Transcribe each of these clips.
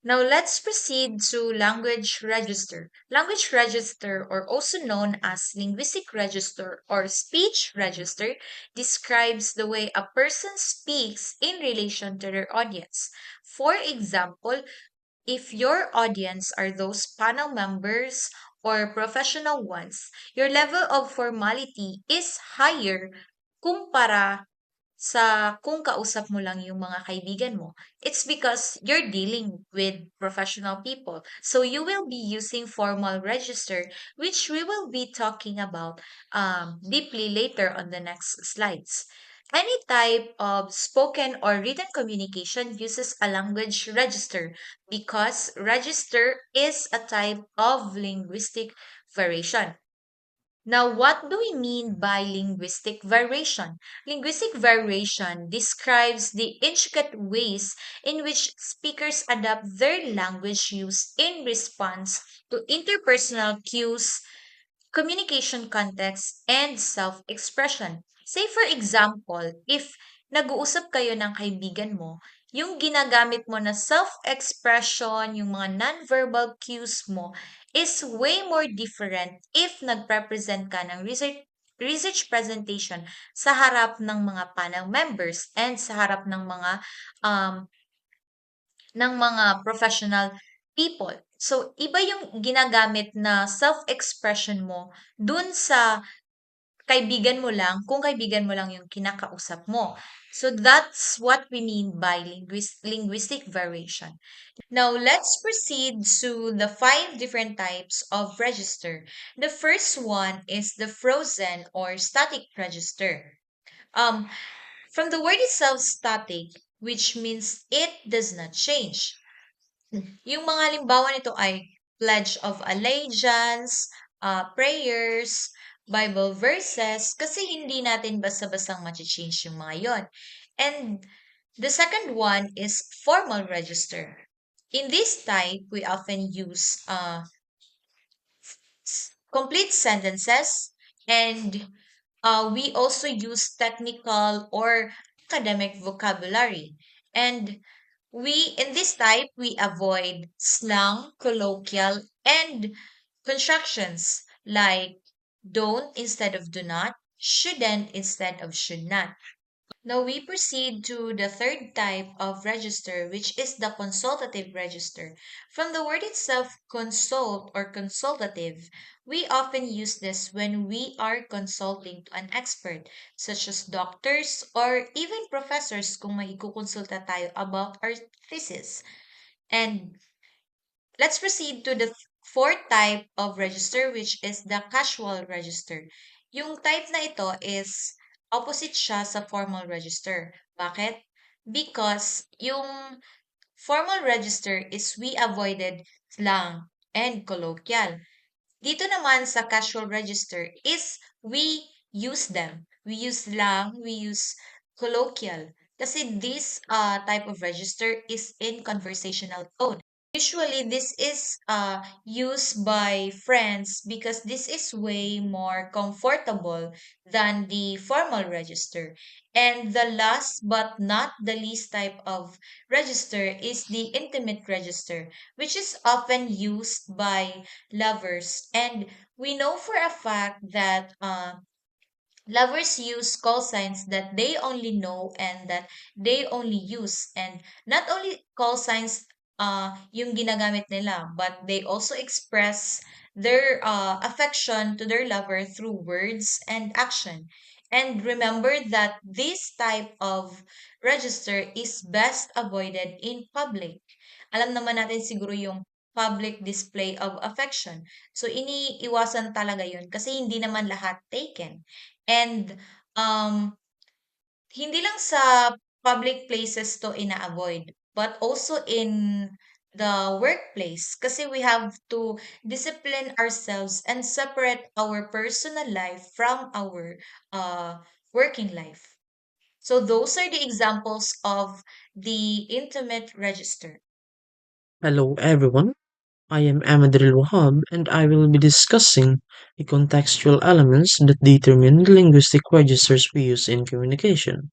Now let's proceed to language register. Language register, or also known as linguistic register or speech register, describes the way a person speaks in relation to their audience. For example, if your audience are those panel members or professional ones, your level of formality is higher kumpara sa kung kausap mo lang yung mga kaibigan mo. It's because you're dealing with professional people. So you will be using formal register, which we will be talking about deeply later on the next slides. Any type of spoken or written communication uses a language register because register is a type of linguistic variation. Now, what do we mean by linguistic variation? Linguistic variation describes the intricate ways in which speakers adapt their language use in response to interpersonal cues, communication context, and self-expression. Say for example, if nag-uusap kayo ng kaibigan mo, yung ginagamit mo na self-expression, yung mga non-verbal cues mo, is way more different if nag-represent ka ng research presentation sa harap ng mga panel members and sa harap um, ng mga professional people. So, iba yung ginagamit na self-expression mo dun sa kaibigan mo lang, kung kaibigan mo lang yung kinakausap mo. So, that's what we mean by linguistic variation. Now, let's proceed to the five different types of register. The first one is the frozen or static register. Um, from the word itself, static, which means it does not change. Yung mga halimbawa nito ay Pledge of Allegiance, prayers, Bible verses, kasi hindi natin basta-bastang change yung mga yon. And the second one is formal register. In this type, we often use complete sentences, and we also use technical or academic vocabulary. And in this type, we avoid slang, colloquial, and constructions like don't instead of do not, shouldn't instead of should not. Now we proceed to the third type of register, which is the consultative register. From the word itself, consult or consultative, we often use this when we are consulting to an expert, such as doctors or even professors kung may ikukonsulta tayo about our thesis. And let's proceed to the fourth type of register, which is the casual register. Yung type na ito is opposite siya sa formal register. Bakit? Because yung formal register is we avoided slang and colloquial. Dito naman sa casual register is we use them. We use slang, we use colloquial. Kasi this type of register is in conversational tone. Usually, this is used by friends because this is way more comfortable than the formal register. And the last but not the least type of register is the intimate register, which is often used by lovers. And we know for a fact that lovers use call signs that they only know and that they only use. And not only call signs yung ginagamit nila, but they also express their affection to their lover through words and action. And remember that this type of register is best avoided in public. Alam naman natin siguro yung public display of affection. So, iniiwasan talaga yun kasi hindi naman lahat taken. And hindi lang sa public places to ina-avoid, but also in the workplace kasi we have to discipline ourselves and separate our personal life from our working life. So those are the examples of the intimate register. Hello everyone, I am Amadril Wahab and I will be discussing the contextual elements that determine the linguistic registers we use in communication.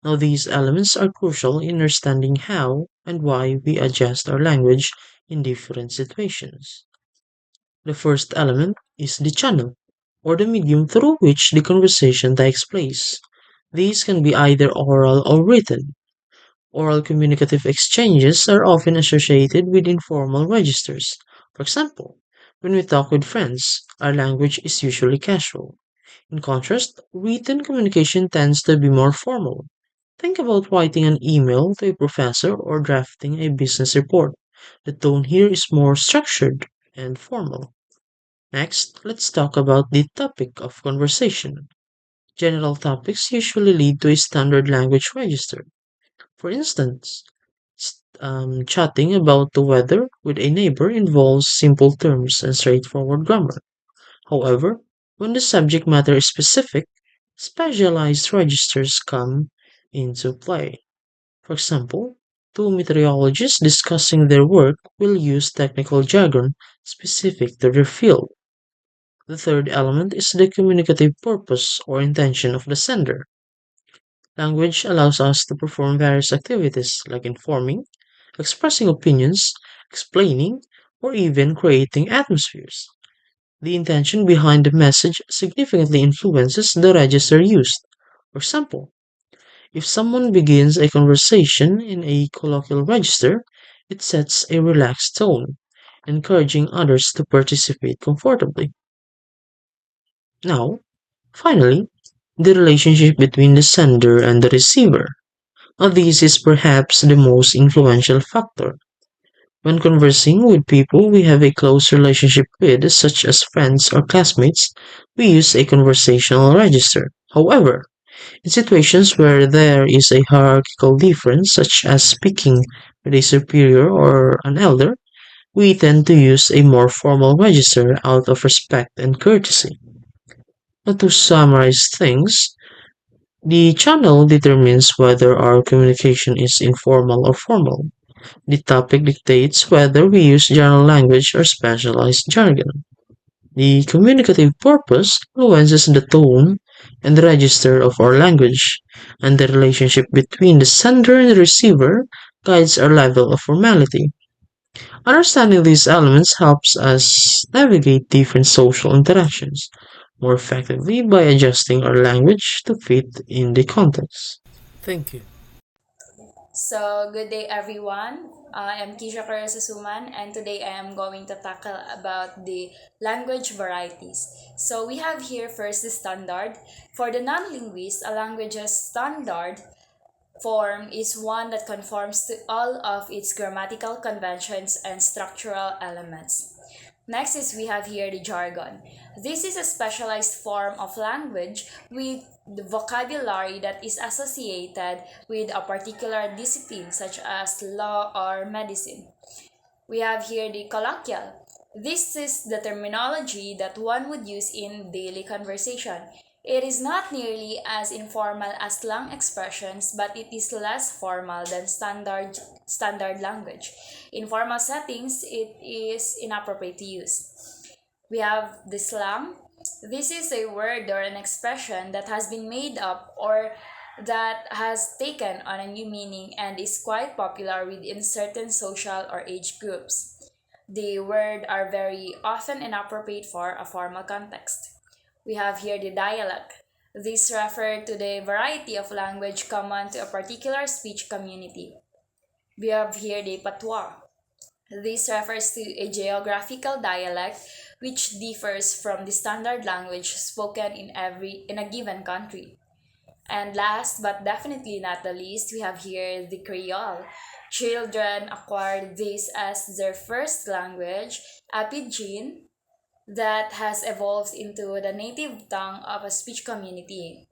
Now, these elements are crucial in understanding how and why we adjust our language in different situations. The first element is the channel, or the medium through which the conversation takes place. These can be either oral or written. Oral communicative exchanges are often associated with informal registers. For example, when we talk with friends, our language is usually casual. In contrast, written communication tends to be more formal. Think about writing an email to a professor or drafting a business report. The tone here is more structured and formal. Next, let's talk about the topic of conversation. General topics usually lead to a standard language register. For instance, chatting about the weather with a neighbor involves simple terms and straightforward grammar. However, when the subject matter is specific, specialized registers come into play. For example, two meteorologists discussing their work will use technical jargon specific to their field. The third element is the communicative purpose or intention of the sender. Language allows us to perform various activities like informing, expressing opinions, explaining, or even creating atmospheres. The intention behind the message significantly influences the register used. For example, if someone begins a conversation in a colloquial register, it sets a relaxed tone, encouraging others to participate comfortably. Now, finally, the relationship between the sender and the receiver. Now, this is perhaps the most influential factor. When conversing with people we have a close relationship with, such as friends or classmates, we use a conversational register. However, in situations where there is a hierarchical difference, such as speaking with a superior or an elder, we tend to use a more formal register out of respect and courtesy. Now, to summarize things, the channel determines whether our communication is informal or formal. The topic dictates whether we use general language or specialized jargon. The communicative purpose influences the tone and register of our language, and the relationship between the sender and the receiver guides our level of formality. Understanding these elements helps us navigate different social interactions more effectively by adjusting our language to fit in the context. Thank you. So, good day everyone. I am Kisha Karasusuman and today I am going to tackle about the language varieties. So, we have here first the standard. For the non-linguist, a language's standard form is one that conforms to all of its grammatical conventions and structural elements. Next is we have here the jargon. This is a specialized form of language with the vocabulary that is associated with a particular discipline such as law or medicine. We have here the colloquial. This is the terminology that one would use in daily conversation. It is not nearly as informal as slang expressions, but it is less formal than standard language. In formal settings, it is inappropriate to use. We have the slang. This is a word or an expression that has been made up or that has taken on a new meaning and is quite popular within certain social or age groups. The word are very often inappropriate for a formal context. We have here the dialect. This refers to the variety of language common to a particular speech community. We have here the patois. This refers to a geographical dialect which differs from the standard language spoken in a given country. And last but definitely not the least, we have here the Creole. Children acquire this as their first language, a pidgin that has evolved into the native tongue of a speech community.